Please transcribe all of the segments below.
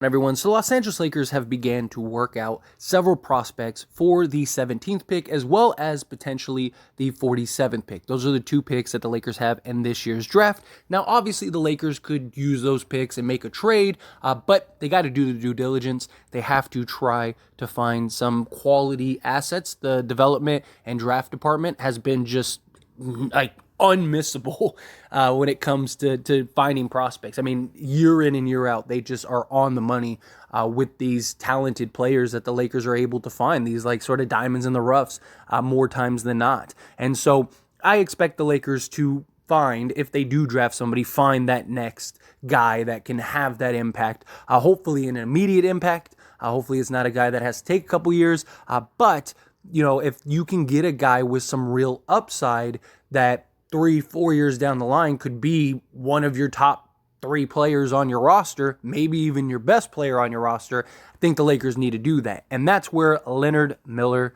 Everyone, so the Los Angeles Lakers have began to work out several prospects for the 17th pick as well as potentially the 47th pick. Those are the two picks that the Lakers have in this year's draft. Now, obviously, the Lakers could use those picks and make a trade, but they got to do the due diligence. They have to try to find some quality assets. The development and draft department has been just like unmissable when it comes to finding prospects. I mean, year in and year out, they just are on the money with these talented players that the Lakers are able to find, these like sort of diamonds in the roughs more times than not. And so I expect the Lakers to find, if they do draft somebody, find that next guy that can have that impact, hopefully an immediate impact. Hopefully it's not a guy that has to take a couple years, but you know, if you can get a guy with some real upside that 3-4 years down the line could be one of your top 3 players on your roster, maybe even your best player on your roster, I think the Lakers need to do that. And that's where Leonard Miller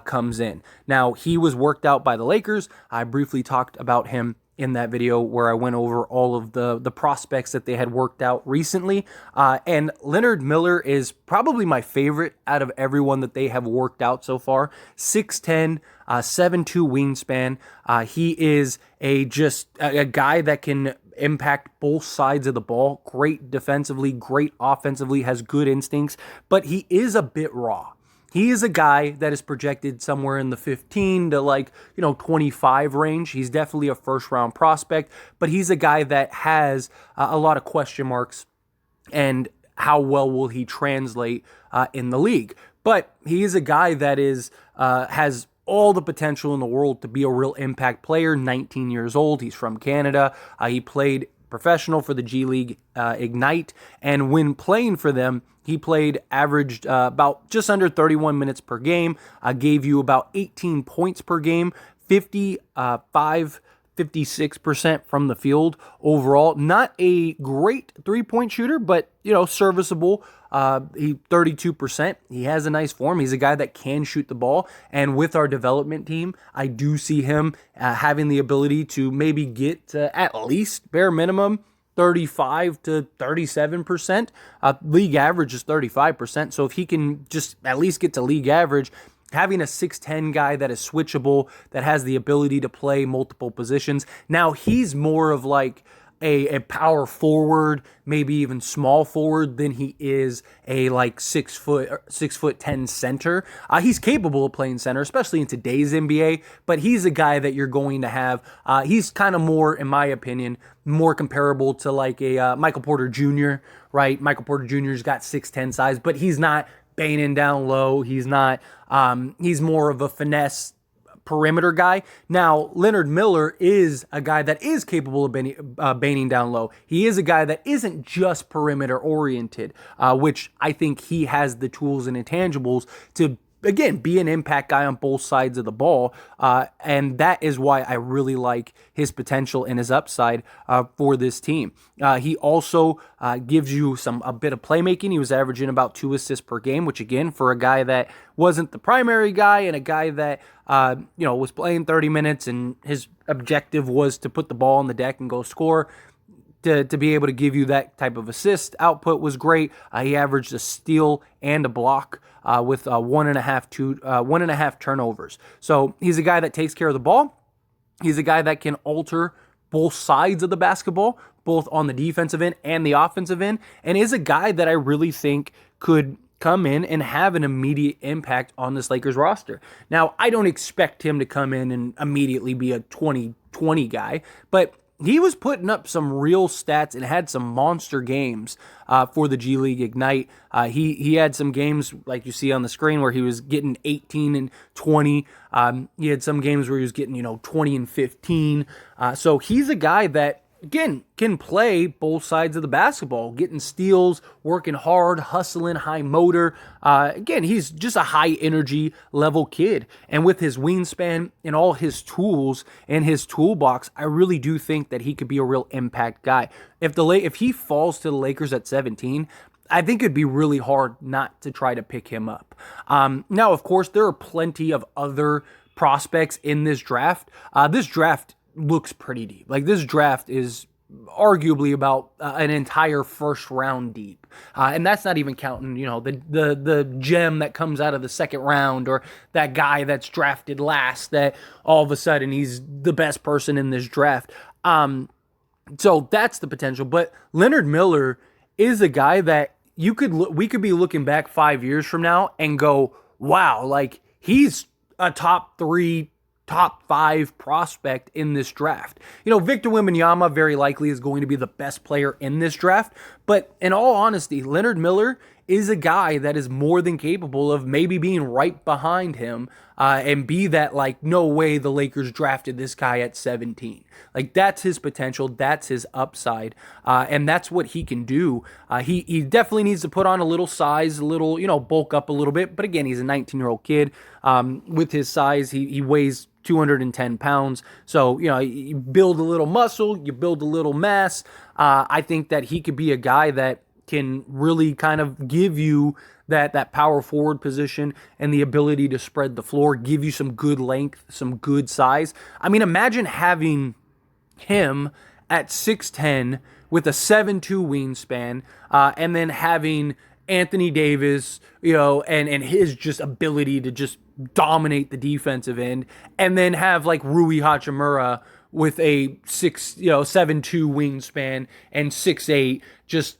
comes in. Now, he was worked out by the Lakers. I briefly talked about him in that video where I went over all of the prospects that they had worked out recently. And Leonard Miller is probably my favorite out of everyone that they have worked out so far. 6'10", 7'2" wingspan. He is a guy that can impact both sides of the ball. Great defensively, great offensively, has good instincts, but he is a bit raw. He is a guy that is projected somewhere in the 15 to 25 range. He's definitely a first-round prospect, but he's a guy that has a lot of question marks and how well will he translate in the league. But he is a guy that has all the potential in the world to be a real impact player, 19 years old. He's from Canada. He played professional for the G League Ignite, and when playing for them, he averaged about just under 31 minutes per game, gave you about 18 points per game, 56% from the field overall. Not a great three-point shooter, but, serviceable. 32%. He has a nice form. He's a guy that can shoot the ball. And with our development team, I do see him having the ability to maybe get to at least bare minimum 35 to 37%. League average is 35%. So if he can just at least get to league average, having a 6'10" guy that is switchable, that has the ability to play multiple positions. Now, he's more of like a power forward, maybe even small forward, than he is a 6'10" center. He's capable of playing center, especially in today's NBA, but he's a guy that you're going to have. He's kind of more, in my opinion, more comparable to like a Michael Porter Jr., right? Michael Porter Jr.'s got 6'10" size, but he's not banging down low. He's not, he's more of a finesse perimeter guy. Now, Leonard Miller is a guy that is capable of banging down low. He is a guy that isn't just perimeter oriented, which I think he has the tools and intangibles to, again, be an impact guy on both sides of the ball. And that is why I really like his potential and his upside for this team. He also gives you a bit of playmaking. He was averaging about 2 assists per game, which again, for a guy that wasn't the primary guy and a guy that was playing 30 minutes and his objective was to put the ball on the deck and go score, to be able to give you that type of assist output was great. He averaged a steal and a block with 1.5 turnovers. So he's a guy that takes care of the ball. He's a guy that can alter both sides of the basketball, both on the defensive end and the offensive end, and is a guy that I really think could come in and have an immediate impact on this Lakers roster. Now, I don't expect him to come in and immediately be a 20-20 guy, but he was putting up some real stats and had some monster games for the G League Ignite. He had some games like you see on the screen where he was getting 18 and 20. He had some games where he was getting 20 and 15. So he's a guy that, again, can play both sides of the basketball, getting steals, working hard, hustling, high motor. Again, he's just a high energy level kid. And with his wingspan and all his tools and his toolbox, I really do think that he could be a real impact guy. If he falls to the Lakers at 17, I think it'd be really hard not to try to pick him up. Now, of course, there are plenty of other prospects in this draft. This draft looks pretty deep. Like, this draft is arguably about an entire first round deep. And that's not even counting, the gem that comes out of the second round, or that guy that's drafted last that all of a sudden he's the best person in this draft. So that's the potential. But Leonard Miller is a guy that we could be looking back 5 years from now and go, wow, like he's a top 3, top 5 prospect in this draft. Victor Wembanyama very likely is going to be the best player in this draft. But in all honesty, Leonard Miller is a guy that is more than capable of maybe being right behind him and be that, like, no way the Lakers drafted this guy at 17. Like, that's his potential. That's his upside. And that's what he can do. He definitely needs to put on a little size, a little, bulk up a little bit. But again, he's a 19-year-old kid. With his size, he weighs 210 pounds. So, you build a little muscle, you build a little mass. I think that he could be a guy that can really kind of give you that power forward position and the ability to spread the floor, give you some good length, some good size. I mean, imagine having him at 6'10 with a 7'2 wingspan, and then having Anthony Davis, and his just ability to just dominate the defensive end, and then have like Rui Hachimura with a 7'2 wingspan and 6'8 just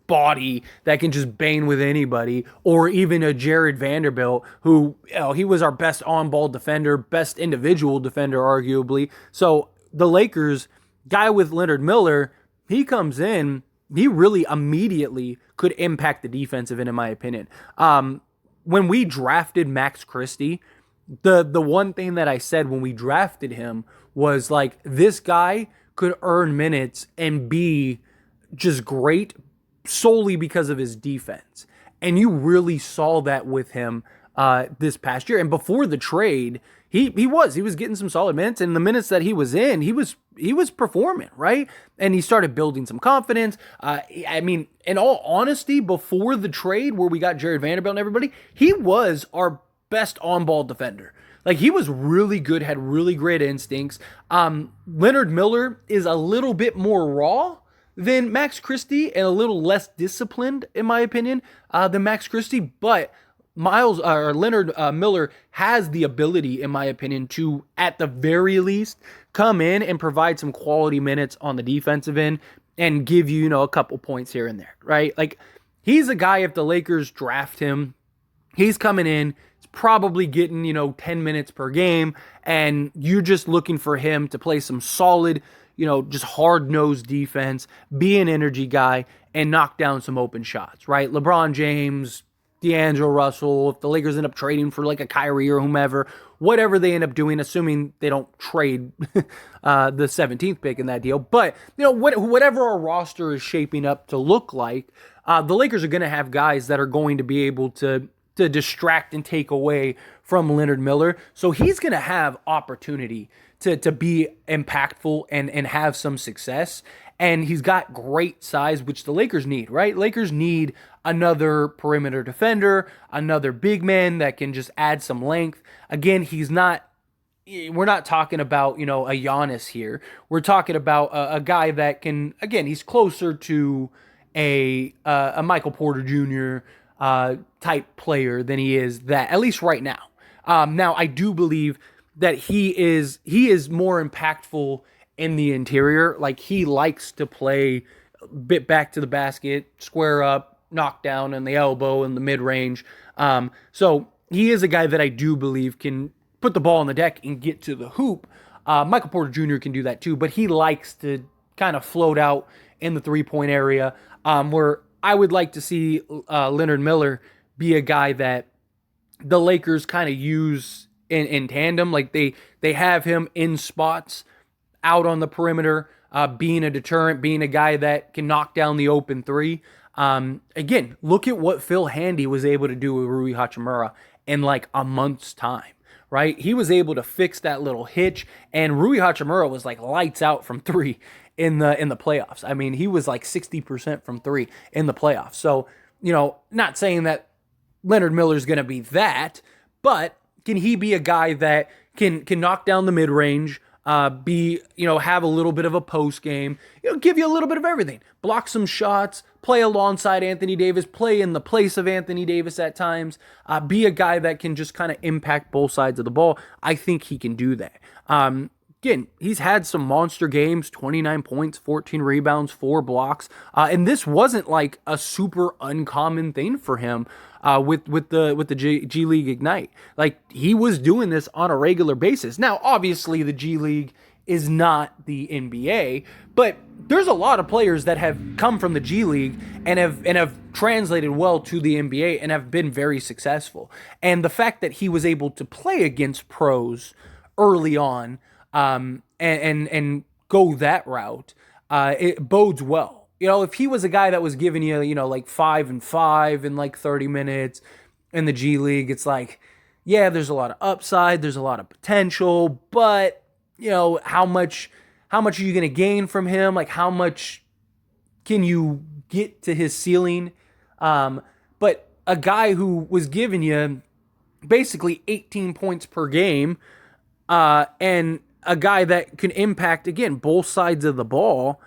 body that can just bang with anybody, or even a Jared Vanderbilt, who he was our best on-ball defender, best individual defender, arguably. So the Lakers, guy with Leonard Miller, he comes in, he really immediately could impact the defensive end, in my opinion. When we drafted Max Christie, the one thing that I said when we drafted him was, like, this guy could earn minutes and be just great solely because of his defense. And you really saw that with him this past year. And before the trade, he was getting some solid minutes, and the minutes that he was in, he was performing, right? And he started building some confidence. I mean, in all honesty, before the trade where we got Jared Vanderbilt and everybody, he was our best on-ball defender. Like, he was really good, had really great instincts. Leonard Miller is a little bit more raw than Max Christie and a little less disciplined, in my opinion, than Max Christie. But Leonard Miller has the ability, in my opinion, to, at the very least, come in and provide some quality minutes on the defensive end and give you, a couple points here and there, right? Like, he's a guy, if the Lakers draft him, he's coming in, he's probably getting, 10 minutes per game, and you're just looking for him to play some solid, just hard-nosed defense, be an energy guy, and knock down some open shots, right? LeBron James, D'Angelo Russell, if the Lakers end up trading for like a Kyrie or whomever, whatever they end up doing, assuming they don't trade the 17th pick in that deal. But, whatever our roster is shaping up to look like, the Lakers are going to have guys that are going to be able to distract and take away from Leonard Miller. So he's going to have opportunity to be impactful and have some success. And he's got great size, which the Lakers need, right? Lakers need another perimeter defender, another big man that can just add some length. Again, we're not talking about, a Giannis here. We're talking about a guy that can, again, he's closer to a Michael Porter Jr. Type player than he is that, at least right now. Now, I do believe that he is more impactful in the interior. Like, he likes to play a bit back to the basket, square up, knock down in the elbow and the mid-range. So he is a guy that I do believe can put the ball on the deck and get to the hoop. Michael Porter Jr. can do that too, but he likes to kind of float out in the three-point area, where I would like to see Leonard Miller be a guy that the Lakers kind of use in tandem. Like, they have him in spots out on the perimeter, being a deterrent, being a guy that can knock down the open three. Again, look at what Phil Handy was able to do with Rui Hachimura in like a month's time, right? He was able to fix that little hitch, and Rui Hachimura was like lights out from three in the playoffs. I mean, he was like 60% from three in the playoffs. So, not saying that Leonard Miller's going to be that, but can he be a guy that can knock down the mid-range, have a little bit of a post game, give you a little bit of everything, block some shots, play alongside Anthony Davis, play in the place of Anthony Davis at times, be a guy that can just kind of impact both sides of the ball. I think he can do that. Again, he's had some monster games, 29 points, 14 rebounds, 4 blocks. And this wasn't like a super uncommon thing for him with the G League Ignite. Like, he was doing this on a regular basis. Now, obviously, the G League is not the NBA, but there's a lot of players that have come from the G League and have translated well to the NBA and have been very successful. And the fact that he was able to play against pros early on and go that route, it bodes well. You know, if he was a guy that was giving you, like 5 and 5 in like 30 minutes in the G League, it's like, yeah, there's a lot of upside, there's a lot of potential, but how much are you going to gain from him? Like, how much can you get to his ceiling? But a guy who was giving you basically 18 points per game, and a guy that can impact, again, both sides of the ball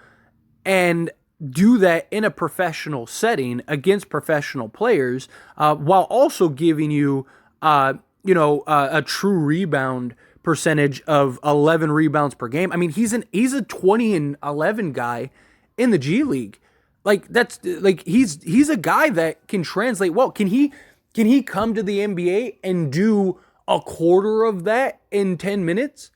and do that in a professional setting against professional players, while also giving you, a true rebound percentage of 11 rebounds per game. I mean, he's a 20 and 11 guy in the G League. Like, that's like he's a guy that can translate well. Can he come to the NBA and do a quarter of that in 10 minutes?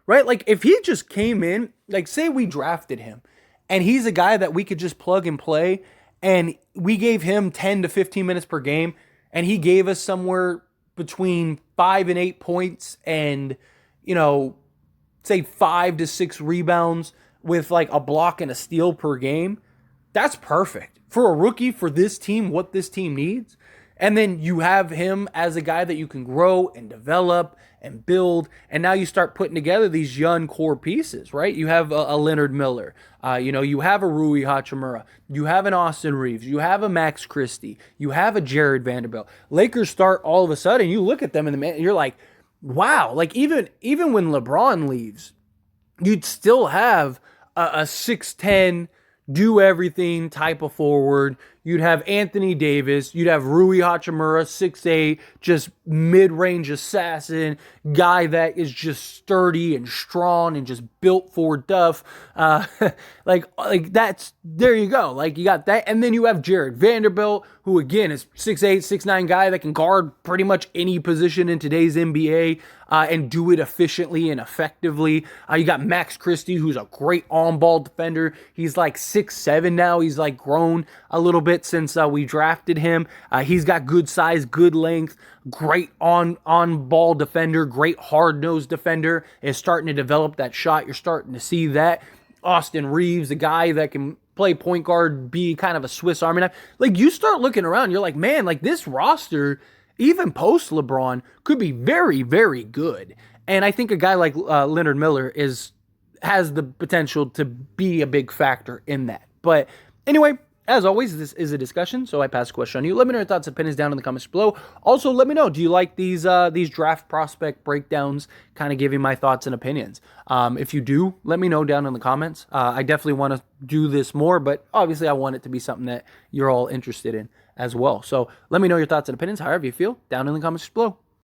Right? Like, if he just came in, like, say we drafted him and he's a guy that we could just plug and play, and we gave him 10 to 15 minutes per game, and he gave us somewhere between 5 and 8 points and, say 5 to 6 rebounds with like a block and a steal per game. That's perfect for a rookie, for this team, what this team needs. And then you have him as a guy that you can grow and develop and build. And now you start putting together these young core pieces, right? You have a Leonard Miller. You have a Rui Hachimura. You have an Austin Reeves. You have a Max Christie. You have a Jared Vanderbilt. Lakers start all of a sudden, you look at them and you're like, wow. Like, even when LeBron leaves, you'd still have a 6'10", do everything type of forward. You'd have Anthony Davis. You'd have Rui Hachimura, 6'8", just mid-range assassin, guy that is just sturdy and strong and just built for duff. Like that's, there you go. Like, you got that. And then you have Jared Vanderbilt, who again is 6'8", 6'9" guy that can guard pretty much any position in today's NBA and do it efficiently and effectively. You got Max Christie, who's a great on-ball defender. He's like 6'7" now. He's like grown a little bit since we drafted him. He's got good size, good length, great on-ball defender, great hard-nosed defender, is starting to develop that shot. You're starting to see that. Austin Reeves, a guy that can play point guard, be kind of a Swiss Army knife. Like, you start looking around, you're like, man, like, this roster, even post LeBron, could be very, very good. And I think a guy like Leonard Miller has the potential to be a big factor in that. But anyway, as always, this is a discussion, so I pass the question on you. Let me know your thoughts and opinions down in the comments below. Also, let me know, do you like these draft prospect breakdowns, kind of giving my thoughts and opinions? If you do, let me know down in the comments. I definitely want to do this more, but obviously I want it to be something that you're all interested in as well. So let me know your thoughts and opinions, however you feel, down in the comments below.